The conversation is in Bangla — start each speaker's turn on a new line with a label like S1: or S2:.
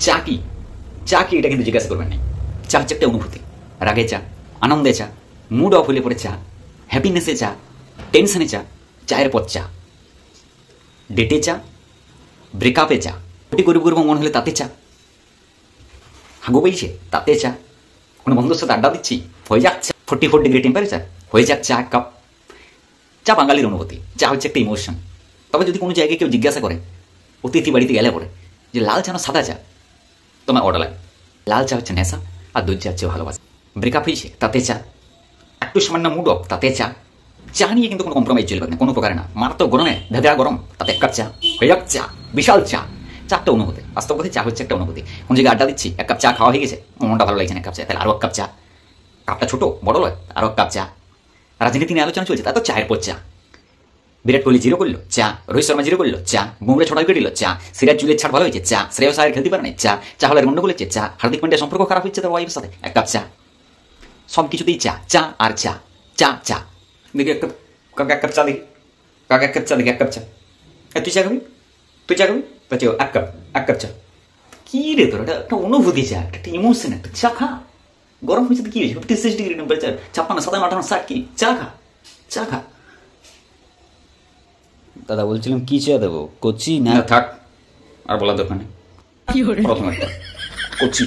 S1: চা কি, চা কি এটা কিন্তু জিজ্ঞাসা করবেন না। চা হচ্ছে একটা অনুভূতি। রাগে চা, আনন্দে চা, মুড অফ হলে পরে চা, হ্যাপিনেসে চা, টেনশনে চা, চায়ের পর চা, ডেটে চা, ব্রেকআপে চা, ওটি গরিব গরিব মন হলে তাতে চা, হাগু পেয়েছে তাতে চা, কোনো বন্ধুর সাথে আড্ডা দিচ্ছি হয়ে যাক চা, 44 ডিগ্রি টেম্পারেচার হয়ে যাক চা এক কাপ। চা বাঙালির অনুভূতি, চা হচ্ছে একটা ইমোশন। তবে যদি কোনো জায়গায় কেউ জিজ্ঞাসা করে অতিথি বাড়িতে গেলে পরে যে লাল চা না সাদা চা, তোমার অর্ডার লাগে। লাল চা হচ্ছে নেশা আর দুধ চা হচ্ছে ভালোবাসা। ব্রেকআপ হয়েছে তাতে চা, একটু সামান্য মুড অফ তাতে চা। চা নিয়ে কিন্তু কোনো কম্প্রোমাইজ চলবে না কোনো প্রকারে না। মারাত্মক গরমে ভেদা গরম তাতে এক কাপ চা হয়ে যাক চা, বিশাল চা। চা একটা অনুভূতি, বাস্তব কথা চা হচ্ছে একটা অনুভূতি। কোন জায়গায় আড্ডা দিচ্ছি, এক কাপ চা খাওয়া হয়ে গেছে, মনটা ভালো লাগছে না এক কাপ চা, তাহলে আরো এক কাপ চা। কাপটা ছোট বড় লয়, আরো এক কাপ চা। রাজনীতি নিয়ে আলোচনা চলছে, তা তো চায়ের পর চা। বিরাট কোহলি জিরো করলো চা, রোহিত শর্মা জিরো করলো চা, বুমরা ছড়া উইকেট দিল চা, সিরাজ চুলের ছাড় ভালো হয়েছে চা, শ্রেয়স আয়ার খেলতে পারে না চা, চা হলে গন্ডগোল হচ্ছে চা, হার্দিক পান্ডিয়া সম্পর্ক খারাপ হচ্ছে তার ওয়াইফের সাথে এক কাপ চা। সব কিছুতেই চা, চা আর চা, চা চা। দেখি এক কাপ চা দেখি, কাকা এক কাপ চা দেখি, এক কাপ চা। তুই চা খাবি, তুই চা খাবি, তো এক কাপ চা। কি রে তোর, এটা একটা অনুভূতি চা, একটা ইমোশন, একটা চা খা। গরম হয়েছে তো কি হয়েছে, 36 ডিগ্রি টেম্পারেচার, 56, 57, 58, 60 কি চা খা, চা খা।
S2: দাদা বলছিলাম কি চা দেবো, কচি না?
S1: থাক আর বলার দরকার নেই। প্রথম একটা কচি।